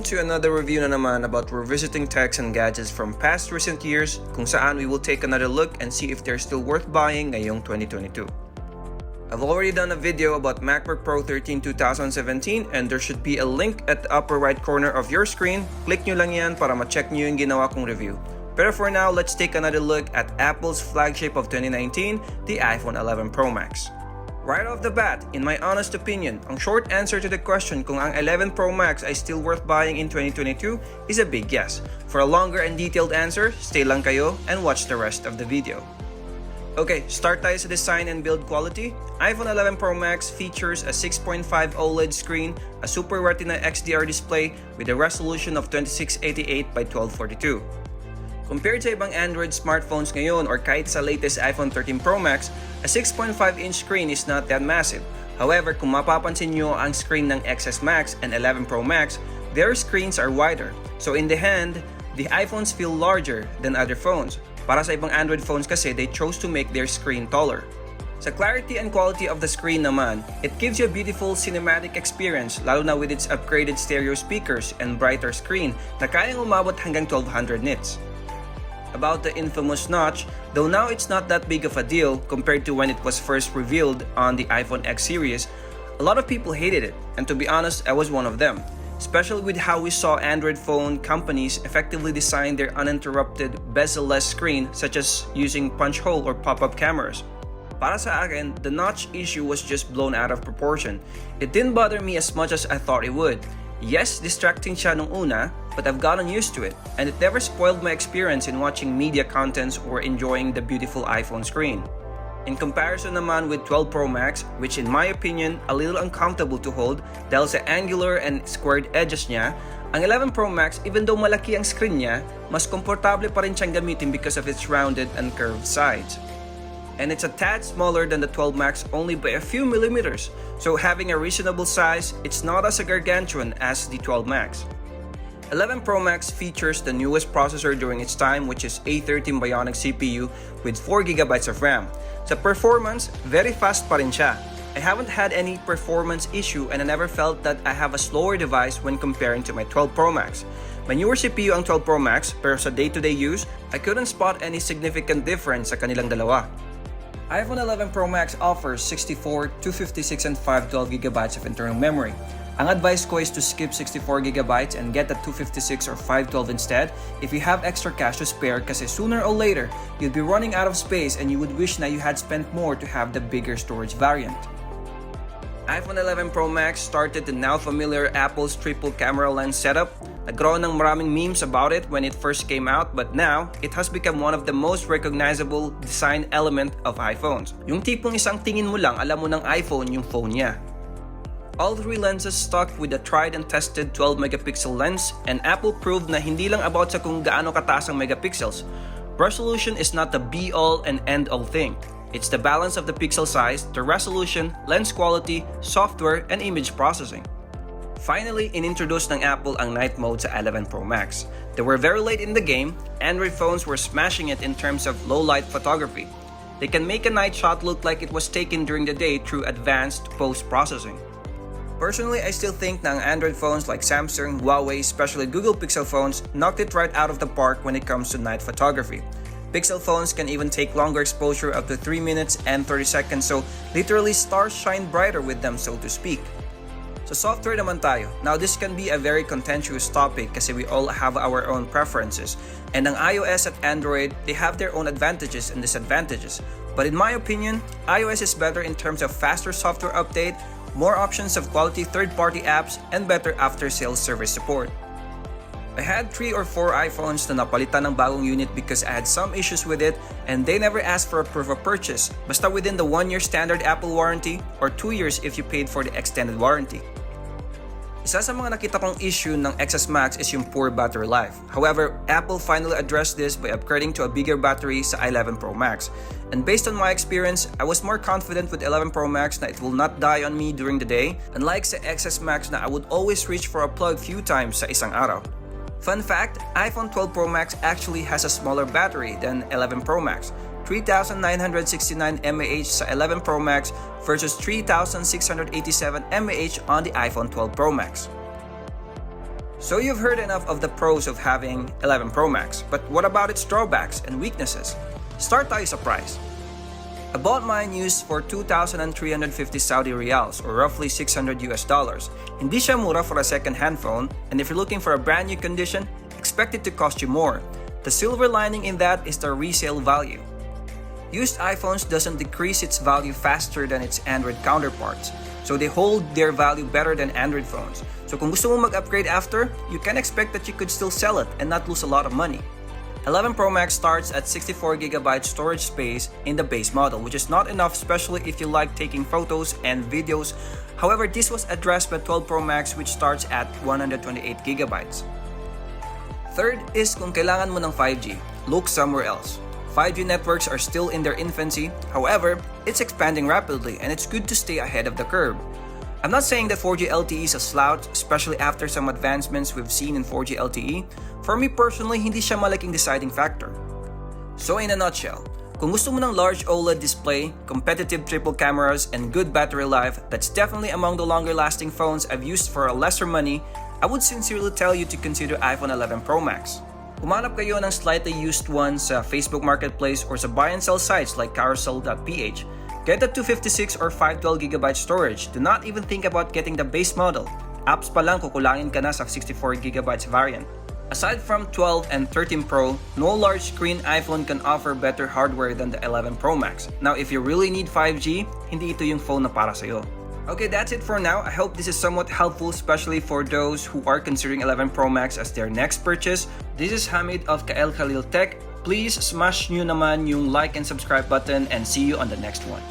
to another review na naman about revisiting techs and gadgets from past recent years kung saan we will take another look and see if they're still worth buying ngayong 2022. I've already done a video about MacBook Pro 13 2017 and there should be a link at the upper right corner of your screen. Click nyo lang yan para ma-check nyo yung ginawa kong review. Pero for now, let's take another look at Apple's flagship of 2019, the iPhone 11 Pro Max. Right off the bat, in my honest opinion, ang short answer to the question kung ang 11 Pro Max ay still worth buying in 2022 is a big yes. For a longer and detailed answer, stay lang kayo and watch the rest of the video. Okay, start tayo sa design and build quality. iPhone 11 Pro Max features a 6.5 OLED screen, a Super Retina XDR display with a resolution of 2688 by 1242. Compared sa ibang Android smartphones ngayon or kahit sa latest iPhone 13 Pro Max, a 6.5-inch screen is not that massive. However, kung mapapansin nyo ang screen ng XS Max and 11 Pro Max, their screens are wider. So in the hand, the iPhones feel larger than other phones. Para sa ibang Android phones kasi, they chose to make their screen taller. Sa clarity and quality of the screen naman, it gives you a beautiful cinematic experience lalo na with its upgraded stereo speakers and brighter screen na kayang umabot hanggang 1200 nits. About the infamous notch, though now it's not that big of a deal compared to when it was first revealed on the iPhone X series, a lot of people hated it, and to be honest, I was one of them. Especially with how we saw Android phone companies effectively design their uninterrupted bezel-less screen such as using punch hole or pop-up cameras. Para sa akin, the notch issue was just blown out of proportion. It didn't bother me as much as I thought it would. Yes, distracting siya nung una, but I've gotten used to it, and it never spoiled my experience in watching media contents or enjoying the beautiful iPhone screen. In comparison naman with 12 Pro Max, which in my opinion, a little uncomfortable to hold dahil sa angular and squared edges niya, ang 11 Pro Max, even though malaki ang screen niya, mas komportable pa rin siyang gamitin because of its rounded and curved sides. And it's a tad smaller than the 12 Max only by a few millimeters, so having a reasonable size, it's not as gargantuan as the 12 Max. 11 Pro Max features the newest processor during its time, which is A13 Bionic CPU with 4GB of RAM. Sa performance, very fast pa rin siya. I haven't had any performance issue and I never felt that I have a slower device when comparing to my 12 Pro Max. May newer CPU ang 12 Pro Max pero sa day-to-day use, I couldn't spot any significant difference sa kanilang dalawa. iPhone 11 Pro Max offers 64, 256, and 512GB of internal memory. Ang advice ko is to skip 64GB and get the 256 or 512 instead if you have extra cash to spare kasi sooner or later, you'll be running out of space and you would wish na you had spent more to have the bigger storage variant. iPhone 11 Pro Max started the now familiar Apple's triple camera lens setup. Nagkaroon ng maraming memes about it when it first came out, but now, it has become one of the most recognizable design element of iPhones. Yung tipong isang tingin mo lang, alam mo ng iPhone yung phone niya. All three lenses stuck with a tried and tested 12-megapixel lens, and Apple proved na hindi lang about sa kung gaano kataas ang megapixels. Resolution is not the be-all and end-all thing. It's the balance of the pixel size, the resolution, lens quality, software, and image processing. Finally, inintroduced ng Apple ang night mode sa 11 Pro Max. They were very late in the game. Android phones were smashing it in terms of low-light photography. They can make a night shot look like it was taken during the day through advanced post-processing. Personally, I still think na ang Android phones like Samsung, Huawei, especially Google Pixel phones, knocked it right out of the park when it comes to night photography. Pixel phones can even take longer exposure up to 3 minutes and 30 seconds, so literally stars shine brighter with them, so to speak. So software naman tayo. Now this can be a very contentious topic kasi we all have our own preferences. And ang iOS at Android, they have their own advantages and disadvantages. But in my opinion, iOS is better in terms of faster software update, more options of quality third-party apps, and better after-sales service support. I had 3 or 4 iPhones na napalitan ng bagong unit because I had some issues with it and they never asked for a proof of purchase, basta within the 1-year standard Apple warranty or 2 years if you paid for the extended warranty. Isa sa mga nakita kong issue ng XS Max is yung poor battery life. However, Apple finally addressed this by upgrading to a bigger battery sa 11 Pro Max. And based on my experience, I was more confident with 11 Pro Max na it will not die on me during the day, unlike sa XS Max na I would always reach for a plug few times sa isang araw. Fun fact, iPhone 12 Pro Max actually has a smaller battery than 11 Pro Max, 3,969 mAh sa 11 Pro Max versus 3,687 mAh on the iPhone 12 Pro Max. So you've heard enough of the pros of having 11 Pro Max, but what about its drawbacks and weaknesses? Start tayo sa price. I bought mine used for 2,350 Saudi Riyals or roughly $600 US. Hindi siya mura for a second-hand phone, and if you're looking for a brand new condition, expect it to cost you more. The silver lining in that is the resale value. Used iPhones doesn't decrease its value faster than its Android counterparts, so they hold their value better than Android phones. So kung gusto mo mag-upgrade after, you can expect that you could still sell it and not lose a lot of money. 11 Pro Max starts at 64GB storage space in the base model, which is not enough, especially if you like taking photos and videos. However, this was addressed by 12 Pro Max, which starts at 128GB. Third is kung kailangan mo ng 5G, look somewhere else. 5G networks are still in their infancy, however, it's expanding rapidly and it's good to stay ahead of the curve. I'm not saying that 4G LTE is a slouch, especially after some advancements we've seen in 4G LTE. For me personally, hindi siya malaking deciding factor. So in a nutshell, kung gusto mo ng large OLED display, competitive triple cameras, and good battery life, that's definitely among the longer lasting phones I've used for a lesser money, I would sincerely tell you to consider iPhone 11 Pro Max. Humanap kayo ng slightly used ones sa Facebook Marketplace or sa buy and sell sites like carousel.ph. Get the 256 or 512GB storage. Do not even think about getting the base model. Apps pa lang kukulangin ka na sa 64GB variant. Aside from 12 and 13 Pro, no large screen iPhone can offer better hardware than the 11 Pro Max. Now if you really need 5G, hindi ito yung phone na para sa'yo. Okay, that's it for now. I hope this is somewhat helpful, especially for those who are considering 11 Pro Max as their next purchase. This is Hamid of Kael Khalil Tech. Please smash nyo naman yung like and subscribe button and see you on the next one.